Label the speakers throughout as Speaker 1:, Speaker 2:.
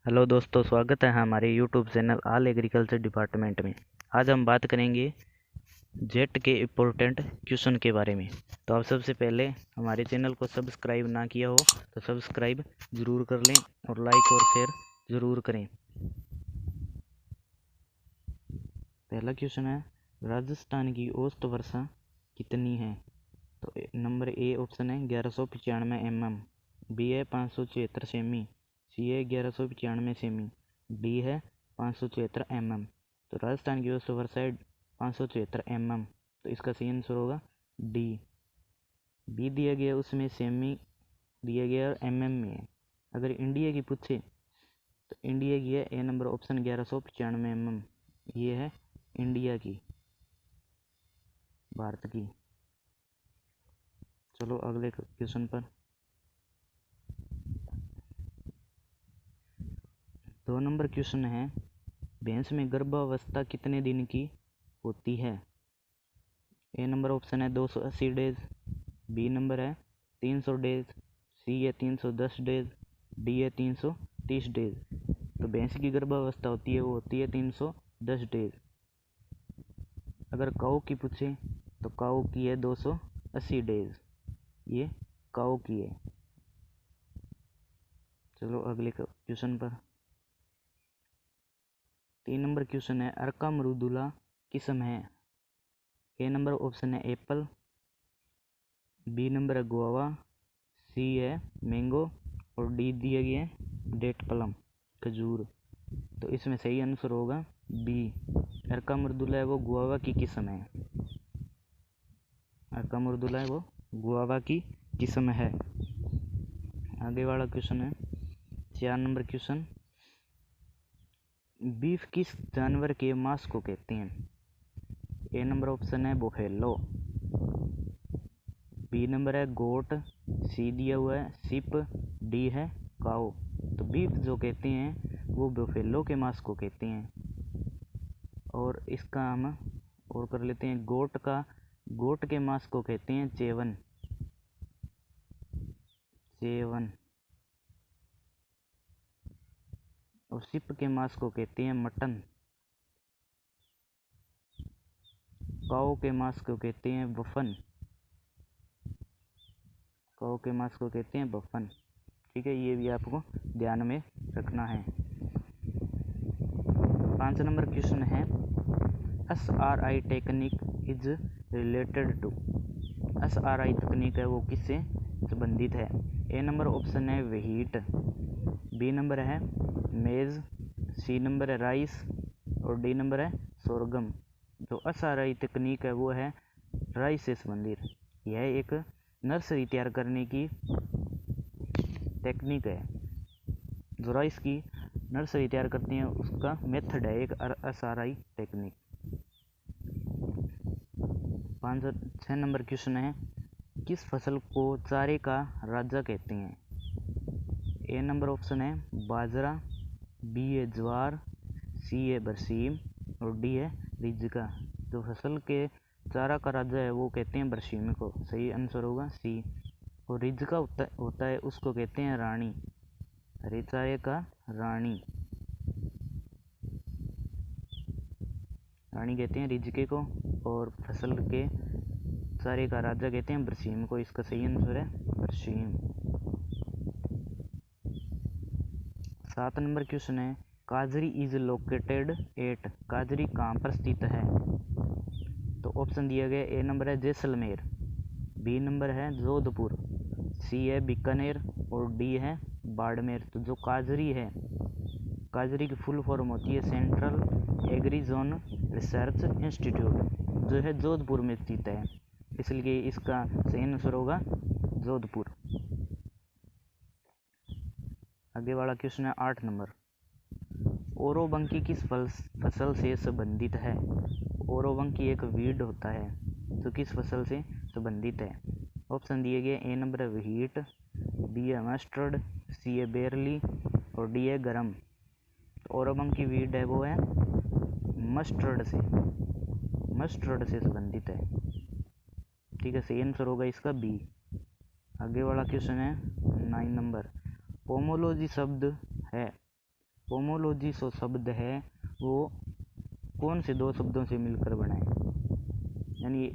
Speaker 1: Hello दोस्तों, स्वागत है हमारे YouTube channel all agriculture department में। आज हम बात करेंगे जेट के इम्पोर्टेंट क्वेश्चन के बारे में। तो आप सबसे पहले हमारे चैनल को सब्सक्राइब ना किया हो तो सब्सक्राइब ज़रूर कर लें और लाइक और शेयर ज़रूर करें। पहला क्वेश्चन है, राजस्थान की औसत वर्षा कितनी है? तो नंबर ए ऑप्शन है 1195 mm, बी है 576 सेमी, सी है 1195 सेमी, डी है 576 mm। तो राजस्थान की औसत वर्षा है 576 mm, तो इसका सही आंसर होगा डी। बी दिया गया उसमें सेमी दिया गया और mm में है। अगर इंडिया की पूछे तो इंडिया की है ए नंबर ऑप्शन 1195 mm, ये है इंडिया की, भारत की। चलो अगले क्वेश्चन पर। 2 नंबर क्वेश्चन है, भैंस में गर्भावस्था कितने दिन की होती है? ए नंबर ऑप्शन है 280 डेज, बी नंबर है 300 डेज, सी है 310 डेज, डी है 330 डेज। तो भैंस की गर्भावस्था होती है वो होती है 310 डेज। अगर काऊ की पूछे तो काऊ की है 280 डेज, ये काऊ की है। चलो अगले क्वेश्चन पर। 3 नंबर क्वेश्चन है, अर्का मृदुला किस्म है? ए नंबर ऑप्शन है एप्पल, बी नंबर है गुआवा, सी है मैंगो और डी दिया गया है डेट प्लम, खजूर। तो इसमें सही आंसर होगा बी। अर्का मृदुला है वो गुआवा की किस्म है। अर्का मृदुला है वो गुआवा की किस्म है। आगे वाला क्वेश्चन है 4 नंबर क्वेश्चन, बीफ किस जानवर के मांस को कहते हैं? ए नंबर ऑप्शन है बुफेलो, बी नंबर है गोट, सी दिया हुआ है सिप, डी है काऊ। तो बीफ जो कहते हैं वो बुफेलो के मांस को कहते हैं। और इसका हम और कर लेते हैं, गोट के मांस को कहते हैं चेवन, चेवन। और सिप के मांस को कहते हैं मटन, काऊ के मांस को कहते हैं बफन, काऊ के मांस को कहते हैं बफन। ठीक है, ये भी आपको ध्यान में रखना है। 5 नंबर क्वेश्चन है, SRI technique is related to. SRI तकनीक है वो किससे संबंधित है? ए नंबर ऑप्शन है व्हीट, बी नंबर है मेज, सी नंबर है राइस और डी नंबर है सोरगम। जो SRI तकनीक है वो है राइस से संबंधित। यह एक नर्सरी तैयार करने की टेक्निक है। जो राइस की नर्सरी तैयार करती हैं उसका मेथड है एक SRI टेक्निक। 6 नंबर क्वेश्चन है, किस फसल को चारे का राजा कहते हैं? ए नंबर ऑप्शन है बाजरा, बी है ज्वार, सी है बरसीम और डी है रिज्का। जो फसल के चारा का राजा है वो कहते हैं बरसीम को, सही आंसर होगा सी। और रिज्का होता है उसको कहते हैं रानी, हरे चारे का रानी, रानी कहते हैं रिज्के को। और फसल के चारे का राजा कहते हैं बरसीम को, इसका सही आंसर है बरसीम। 7 नंबर क्वेश्चन है, काजरी इज लोकेटेड एट। काजरी कहाँ पर स्थित है? तो ऑप्शन दिया गया, ए नंबर है जैसलमेर, बी नंबर है जोधपुर, सी है बीकानेर और डी है बाड़मेर। तो जो काजरी है, काजरी की फुल फॉर्म होती है सेंट्रल एग्रीजोन रिसर्च इंस्टीट्यूट, जो है जोधपुर में स्थित है, इसलिए इसका सही आंसर होगा जोधपुर। आगे वाला क्वेश्चन है 8 नंबर, ओरोबंकी किस फसल से संबंधित है? ओरोबंकी एक वीड होता है जो किस फसल से संबंधित है? ऑप्शन दिए गए, ए नंबर है व्हीट, बी है मस्टर्ड, सी है बेरली और डी है गरम। तो ओरोबंकी वीड है वो है मस्टर्ड से संबंधित है। ठीक है, सही आंसर होगा इसका बी। आगे वाला क्वेश्चन है 9 नंबर, पोमोलॉजी शब्द है पोमोलॉजी जो शब्द है वो कौन से दो शब्दों से मिलकर बना है? यानी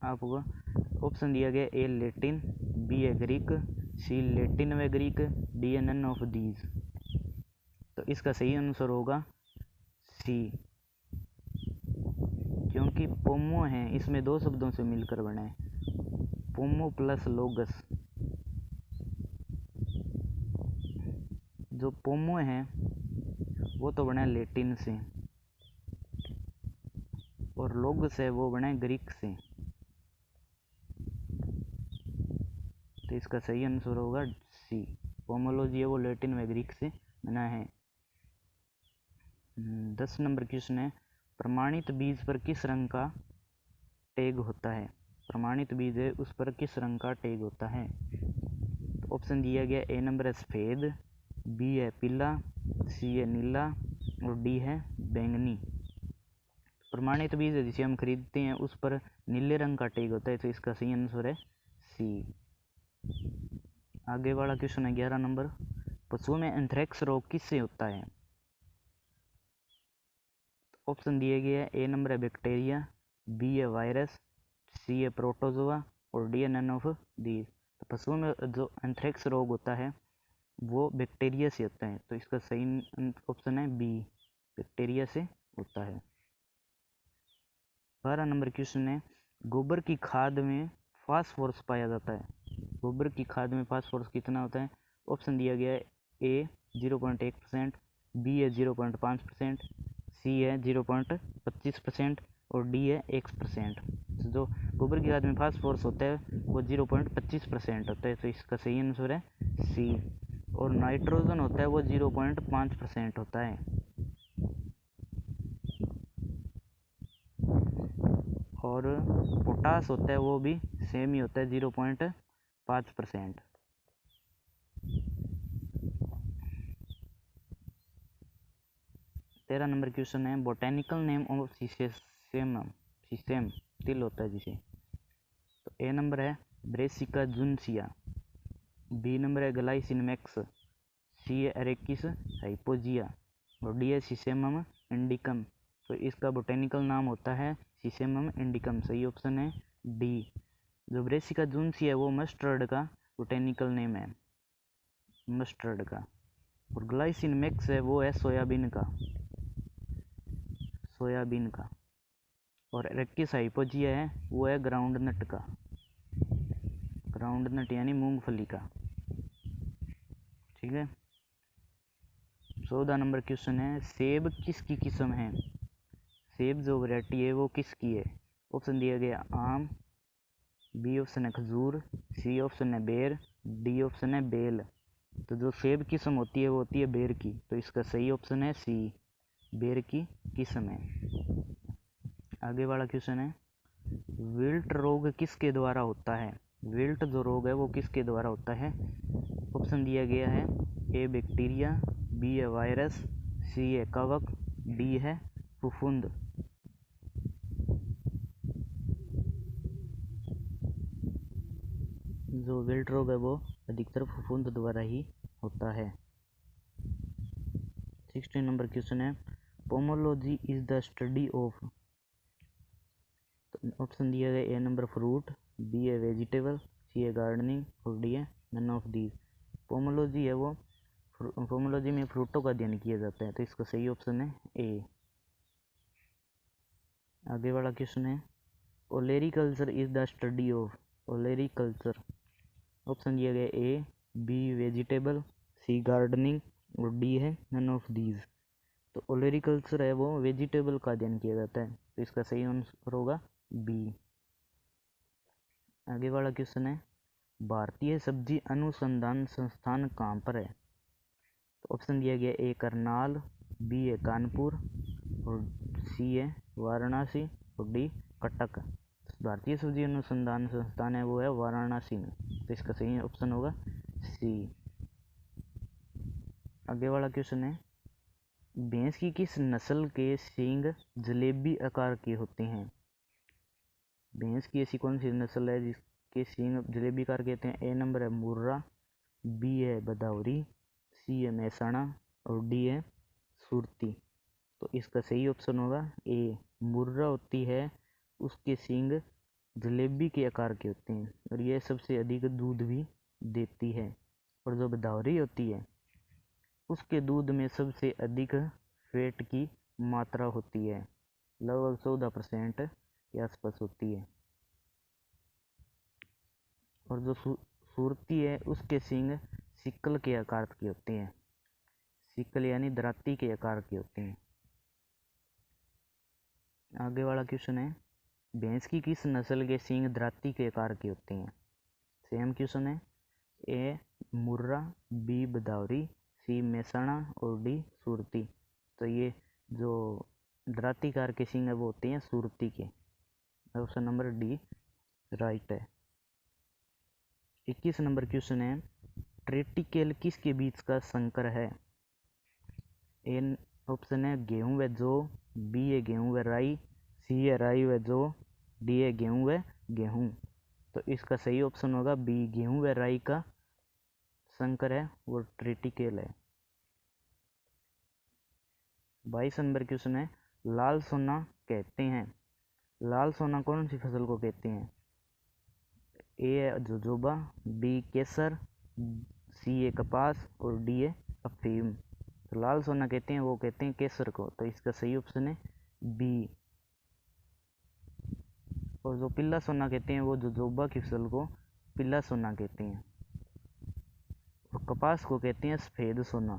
Speaker 1: आपको ऑप्शन दिया गया ए लैटिन, बी है ग्रीक, सी लैटिन व ग्रीक, डी है नन ऑफ दीज। तो इसका सही आंसर होगा सी, क्योंकि पोमो है इसमें दो शब्दों से मिलकर बना है, पोमो प्लस लोगस। जो पोमो है वो तो बना है लैटिन से और लोगस है वो बना है ग्रीक से। तो इसका सही आंसर होगा सी, पोमोलॉजी है वो लैटिन व ग्रीक से बना है। 10 नंबर क्वेश्चन है, प्रमाणित बीज पर किस रंग का टैग होता है? प्रमाणित बीज है उस पर किस रंग का टैग होता है? तो ऑप्शन दिया गया ए नंबर है सफ़ेद, बी है पीला, सी है नीला और डी है बैंगनी। प्रमाणित बीज है जिसे हम खरीदते हैं उस पर नीले रंग का टैग होता है, तो इसका सही आंसर है सी। आगे वाला क्वेश्चन है 11 नंबर, पशुओं में एंथ्रेक्स रोग किससे होता है? ऑप्शन दिए गए हैं ए नंबर है बैक्टीरिया, बी है वायरस, सी है प्रोटोजोआ और डी है नन ऑफ दीज। तो पशुओं में जो एंथ्रेक्स रोग होता है वो बैक्टीरिया से होता है, तो इसका सही ऑप्शन है बी, बैक्टीरिया से होता है। 12 नंबर क्वेश्चन है, गोबर की खाद में फास्फोरस पाया जाता है। गोबर की खाद में फास्फोरस कितना होता है? ऑप्शन दिया गया है ए 0.1%, बी है 0.5%, सी है 0.25% और डी है 1%। तो जो गोबर की खाद में फास्फोरस होता है वो 0.25% होता है, तो इसका सही आंसर है सी। और नाइट्रोजन होता है वो 0.5% होता है। और पोटास होता है वो भी सेम ही होता है 0.5%। 13 नंबर क्वेश्चन है, बोटेनिकल नेम ऑफ सीसेम तिल होता है जिसे। तो ए नंबर है ब्रेसिका जुनसिया, बी नंबर है ग्लाइसिनमैक्स, सी है एरेकिस हाइपोजिया और डी है सीसेमम इंडिकम। तो इसका बोटेनिकल नाम होता है सीसेमम इंडिकम। सही ऑप्शन है डी। जो ब्रेसिका जुनसिया है वो मस्टर्ड का बोटेनिकल नेम है, मस्टर्ड का। और ग्लाइसिनमैक्स है वो है सोयाबीन का, सोयाबीन का। और एरेकिस हाइपोजिया है वो है ग्राउंड नट का, ग्राउंड नट यानी मूंगफली का। ठीक है। 14 नंबर क्वेश्चन है, सेब किसकी किस्म है? सेब जो वैरायटी है वो किसकी है? ऑप्शन दिया गया आम, बी ऑप्शन है खजूर, सी ऑप्शन है बेर, डी ऑप्शन है बेल। तो जो सेब किस्म होती है वो होती है बेर की, तो इसका सही ऑप्शन है सी, बेर की किस्म है। आगे वाला क्वेश्चन है, विल्ट रोग किसके द्वारा होता है? विल्ट जो रोग है वो किसके द्वारा होता है? ऑप्शन दिया गया है ए बैक्टीरिया, बी है वायरस, सी है कवक, डी है फफूंद। जो विल्ट रोग है वो अधिकतर फफूंद द्वारा ही होता है। 16 नंबर क्वेश्चन है, pomology is the study of. तो ऑप्शन दिया गया ए नंबर फ्रूट, बी है वेजिटेबल, सी है गार्डनिंग और डी है नन ऑफ दीज। पोमोलॉजी है वो पोमोलॉजी में फ्रूटों का अध्ययन किया जाता है, तो इसका सही ऑप्शन है ए। आगे वाला क्वेश्चन है, olericulture is the study of. Olericulture option दिया गया A B vegetable, C gardening और डी है नन ऑफ दीज। तो ओलेरीकल्चर है वो वेजिटेबल का अध्ययन किया जाता है, तो इसका सही आंसर होगा बी। आगे वाला क्वेश्चन है, भारतीय सब्जी अनुसंधान संस्थान कहाँ पर है? तो ऑप्शन दिया गया ए करनाल, बी है कानपुर और सी है वाराणसी और डी कटक। भारतीय सब्जी अनुसंधान संस्थान है वो है वाराणसी में, तो इसका सही ऑप्शन होगा सी। आगे वाला क्वेश्चन है, भैंस की किस नस्ल के सींग जलेबी आकार के होते हैं? भैंस की ऐसी कौन सी नस्ल है जिसके सींग जलेबी आकार के होते हैं? ए नंबर है मुर्रा, बी है भदौरी, सी है महसाणा और डी है सुरती। तो इसका सही ऑप्शन होगा ए। मुर्रा होती है, उसके सींग जलेबी के आकार के होते हैं और यह सबसे अधिक दूध भी देती है। और जो भदौरी होती है उसके दूध में सबसे अधिक फैट की मात्रा होती है, लगभग 14% के आसपास होती है। और जो सुरती है उसके सींग सिक्कल के आकार के होते हैं, सिक्कल यानी दराती के आकार के होते हैं। आगे वाला क्वेश्चन है, भैंस की किस नस्ल के सींग दराती के आकार के होते हैं? सेम क्वेश्चन है। ए मुर्रा, बी भदौरी, सी मेहसाणा और डी सुरती। तो ये जो दराती कार के सींग है वो होते हैं सुरती के। ऑप्शन नंबर डी राइट है। 21 नंबर क्वेश्चन है, ट्रेटिकेल किसके बीच का संकर है? ए ऑप्शन है गेहूं व जौ, बी है गेहूं व राई, सी है राई व जौ, डी है गेहूं व गेहूं। तो इसका सही ऑप्शन होगा बी, गेहूं व राई का संकर है वो ट्रेटिकेल है। 22 नंबर क्वेश्चन है, लाल सोना कहते हैं, लाल सोना कौन सी फसल को कहते हैं? ए है जोजोबा, बी केसर, सी है कपास और डी है अफीम। तो लाल सोना कहते हैं वो कहते हैं केसर को। तो इसका सही ऑप्शन है बी। और जो पीला सोना कहते हैं वो जोजोबा की फसल को पीला सोना कहते हैं और कपास को कहते हैं सफेद सोना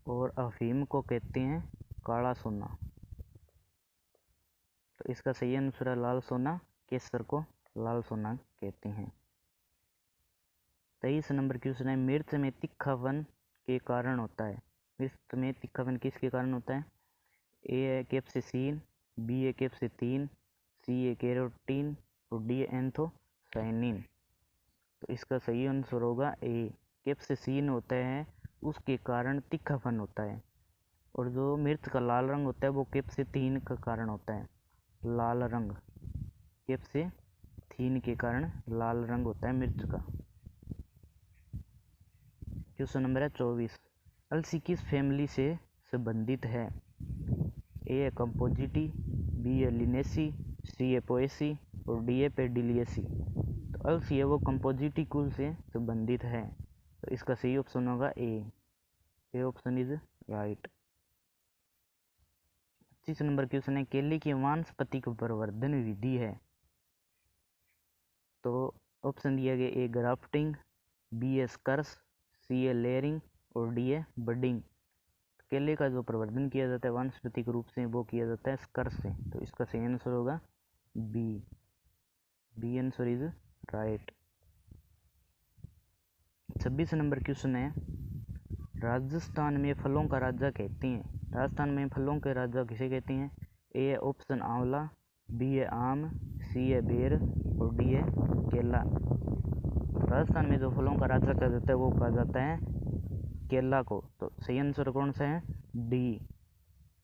Speaker 1: और अफीम को कहते हैं काला सोना। तो इसका सही आंसर है लाल सोना, केसर को लाल सोना कहते हैं। 23 नंबर क्वेश्चन है, मिर्च में तीखापन के कारण होता है, मिर्च में तीखापन किसके कारण होता है? ए है कैप्सिसिन, बी है कैप्सिथीन, सी है कैरोटीन और डी है एंथोसाइनिन। तो इसका सही आंसर होगा ए, कैप्सिसिन होता है उसके कारण तीखापन होता है। और जो मिर्च का लाल रंग होता है वो कैप्सिथीन का कारण होता है, लाल रंग कैप्सिथीन के कारण लाल रंग होता है मिर्च का। क्वेश्चन नंबर है 24, अलसी किस फैमिली से संबंधित है? ए है कंपोजिटी, बी है लिनेसी, सी है पोएसी और डी है पेडिलियसी। तो अलसी है वो कंपोजिटी कुल से संबंधित है। तो इसका सही ऑप्शन होगा A option is right. 25 number question है, केले की वानस्पतिक प्रवर्धन विधि है। तो ऑप्शन दिया गया ए ग्राफ्टिंग, बी है स्कर्स, सी है लेयरिंग और डी है बडिंग। केले का जो प्रवर्धन किया जाता है वानस्पतिक रूप से वो किया जाता है स्कर्स से। तो इसका सही आंसर होगा B answer is right. 26 number question है, राजस्थान में फलों का राजा कहते हैं, राजस्थान में फलों के राजा किसे कहते हैं? ए है ऑप्शन आंवला, बी है आम, सी है बेर और डी है केला। राजस्थान में जो फलों का राजा कहा जाता है वो कहा जाता है केला को। तो सही आंसर कौन सा है? डी।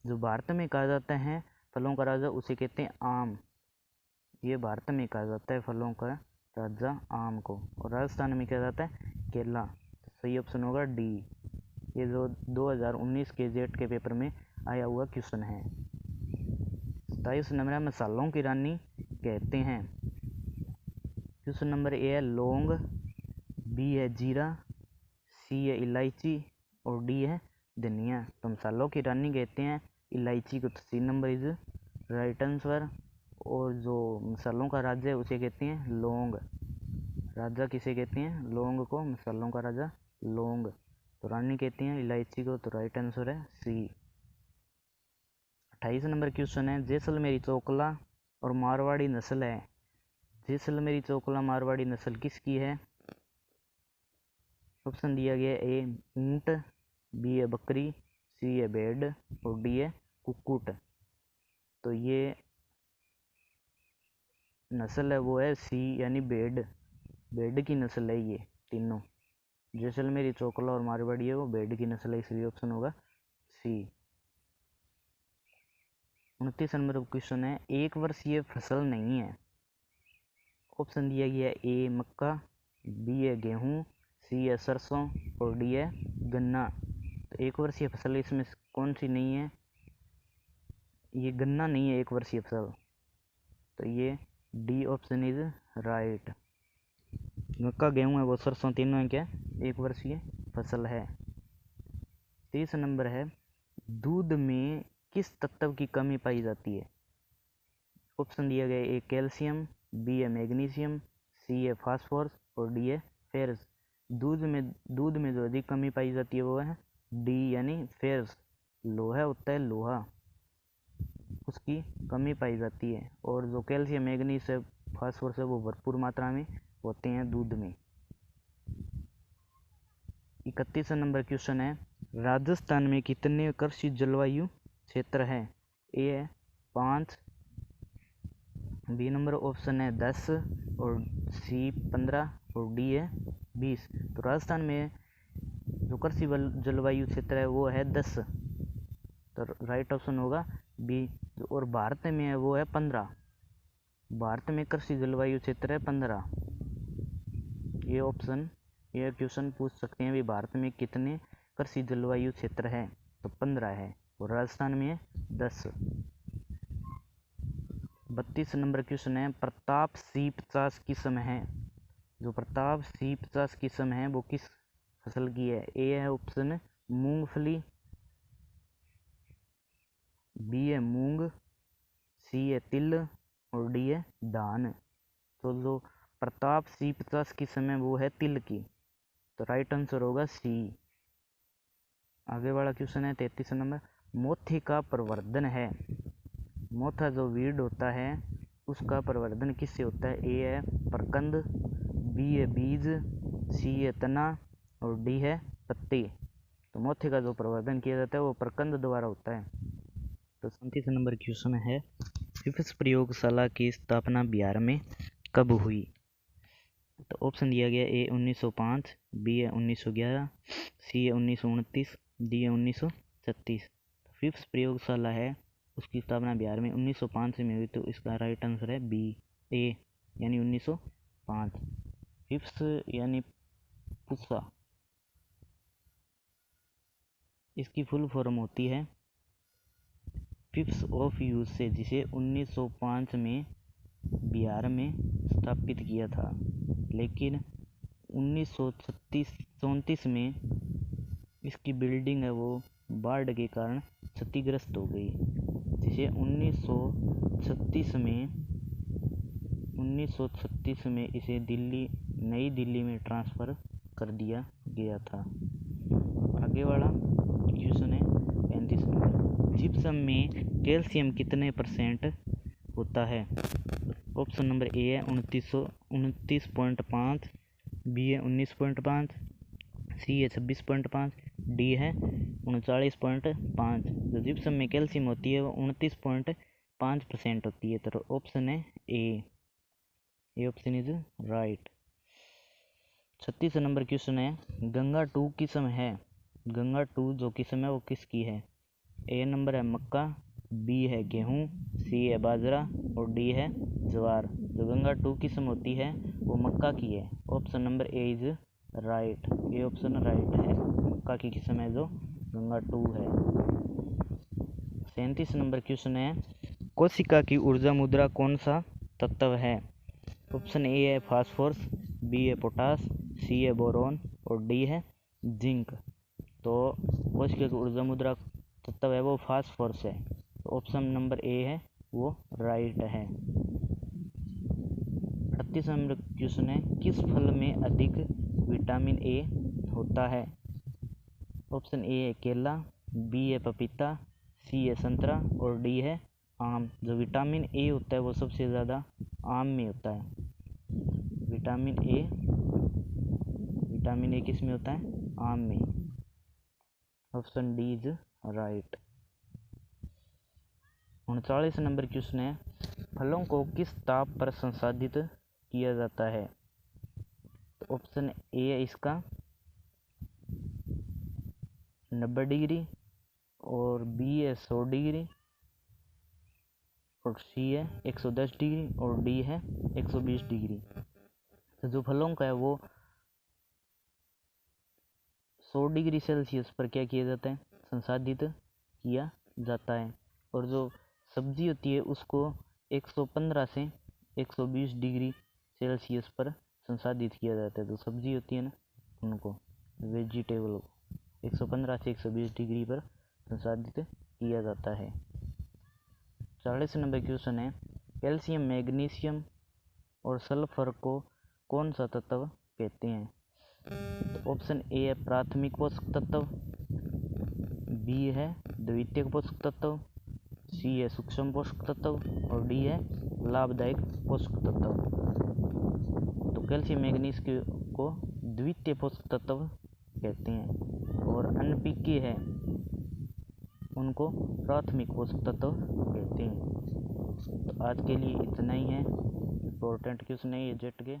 Speaker 1: जो भारत में कहा जाता है फलों का राजा उसे कहते हैं आम, ये भारत में कहा जाता है फलों का राजा आम को, और राजस्थान में कहा जाता है केला। तो सही ऑप्शन होगा डी। ये जो 2019 के जेट के पेपर में आया हुआ क्वेश्चन है। 27 नंबर है, मसालों की रानी कहते हैं। क्वेश्चन नंबर ए है लौंग, बी है जीरा, सी है इलायची और डी है धनिया। तो मसालों की रानी कहते हैं इलायची को। तो C number is right answer. और जो मसालों का राजा है उसे कहते हैं लौंग। राजा किसे कहते हैं? लौंग को मसालों का राजा लौंग। तो रानी कहते हैं इलायची को। तो राइट आंसर है सी। 28 नंबर क्वेश्चन है, जैसलमेरी चोकला और मारवाड़ी नस्ल है, जैसलमेरी चोकला मारवाड़ी नस्ल किसकी है? ऑप्शन दिया गया ए ऊंट, बी है बकरी, सी है भेड़ और डी है कुक्कुट। तो ये नस्ल है वो है सी यानी भेड़, भेड़ की नस्ल है ये तीनों। जैसलमेरी चोकला और मारवाड़ी है वो भेड़ की नस्ल है, इसलिए ऑप्शन होगा सी। 29 नंबर क्वेश्चन है, एक वर्षीय फसल नहीं है। ऑप्शन दिया गया ए मक्का, बी है गेहूँ, सी है सरसों और डी है गन्ना। तो एक वर्षीय फसल इसमें कौन सी नहीं है, ये गन्ना नहीं है एक वर्षीय फसल, तो ये डी ऑप्शन इज राइट। मक्का गेहूँ है वो सरसों तीनों है क्या, एक वर्षीय फसल है। 30 नंबर है, दूध में किस तत्व की कमी पाई जाती है। ऑप्शन दिया गया ए कैल्शियम, बी है मैग्नीशियम, सी है फास्फोरस और डी है फेरस। दूध में जो अधिक कमी पाई जाती है वो है डी यानी फेरस। लोहा होता है लोहा, उसकी कमी पाई जाती है। और जो कैल्शियम मैग्नीज है फास्फोरस है वो भरपूर मात्रा में होते हैं दूध में। 31 नंबर क्वेश्चन है, राजस्थान में कितने कृषि जलवायु क्षेत्र है। ए है 5, बी नंबर ऑप्शन है 10 और सी 15 और डी है 20। तो राजस्थान में जो कृषि जलवायु क्षेत्र है वो है 10, तो राइट ऑप्शन होगा बी। और भारत में है वो है 15, भारत में कृषि जलवायु क्षेत्र है 15। ये ऑप्शन ये क्वेश्चन पूछ सकते हैं भी भारत में कितने कृषि जलवायु क्षेत्र है, तो 15 है और राजस्थान में है 10। 32 नंबर क्वेश्चन है, प्रताप C50 किस्म है। जो प्रताप C50 किस्म है वो किस फसल की है। ए है ऑप्शन मूंगफली, बी है मूंग, सी है तिल और डी है धान। तो जो प्रताप C50 किस्म है वो है तिल की, तो राइट आंसर होगा सी। आगे वाला क्वेश्चन है 33 नंबर, मोती का प्रवर्धन है। मोथा जो वीड होता है उसका प्रवर्धन किससे होता है। ए है प्रकंद, बी है बीज, सी है तना और डी है पत्ती। तो मोथे का जो प्रवर्धन किया जाता है वो प्रकंद द्वारा होता है। तो 37 नंबर क्वेश्चन है, फिफ्स प्रयोगशाला की स्थापना बिहार में कब हुई। तो ऑप्शन दिया गया ए 1905, बी है 1911, सी है 1929, डी है 1936। फिफ्स प्रयोगशाला है उसकी स्थापना बिहार में 1905 में हुई, तो इसका राइट आंसर है बी ए यानी 1905। फिफ्स यानी पुस्सा, इसकी फुल फॉर्म होती है फिफ्स ऑफ यूज से, जिसे 1905 में बिहार में स्थापित किया था, लेकिन 1934 में इसकी बिल्डिंग है वो बाढ़ के कारण क्षतिग्रस्त हो गई, जिसे 1936 में इसे नई दिल्ली में ट्रांसफ़र कर दिया गया था। आगे वाला क्वेश्चन है 35 नंबर, जिप्सम में कैल्शियम कितने % होता है। ऑप्शन नंबर ए है 29.5, बी है 19.5, सी है 26.5, डी है 39.5। जो जिप्सम में कैल्शियम होती है वो 29.5% होती है, तो ऑप्शन है A option is right. 36 number question है, गंगा 2 किस्म है। गंगा 2 जो किस्म है वो किसकी है। ए नंबर है मक्का, बी है गेहूँ, सी है बाजरा और डी है ज्वार। जो गंगा 2 किस्म होती है वो मक्का की है, option number A is right. ये ऑप्शन राइट है, मक्का की किस्म है जो गंगा 2 है। 37 नंबर क्वेश्चन है, कोशिका की ऊर्जा मुद्रा कौन सा तत्व है। ऑप्शन ए है फास्फोरस, बी है पोटास, सी है बोरॉन और डी है जिंक। तो कोशिका की ऊर्जा मुद्रा तत्व है वो फास्फोरस है, तो ऑप्शन नंबर ए है वो राइट है। 38 नंबर क्वेश्चन है, किस फल में अधिक विटामिन ए होता है। ऑप्शन ए है केला, बी है पपीता, सी है संतरा और डी है आम। जो विटामिन ए होता है वो सबसे ज़्यादा आम में होता है। विटामिन ए किस में होता है, आम में। Option D is right. 39 number question है, फलों को किस ताप पर संसाधित किया जाता है। तो ऑप्शन ए है इसका 90 डिग्री और बी है 100 डिग्री और सी है 110 डिग्री और डी है 120 डिग्री। तो जो फलों का है वो 100 डिग्री सेल्सियस पर क्या किया जाता है, संसाधित किया जाता है। और जो सब्जी होती है उसको 115 से 120 डिग्री सेल्सियस पर संसाधित किया जाता है। तो सब्जी होती है ना, उनको वेजिटेबल 115 से 120 डिग्री पर संसाधित किया जाता है। 40 नंबर क्वेश्चन है, कैल्शियम, मैग्नीशियम और सल्फर को कौन सा तत्व कहते हैं? तो ऑप्शन ए है प्राथमिक पोषक तत्व, बी है द्वितीयक पोषक तत्व, सी है सूक्ष्म पोषक तत्व और डी है लाभदायक पोषक तत्व। तो कैल्शियम मैग्नीज को द्वितीय पोषक तत्व कहते हैं और एनपीके है उनको प्राथमिक पोषक तत्व कहते हैं। तो आज के लिए इतना ही है। इम्पोर्टेंट क्वेश्चन है ये जेट के।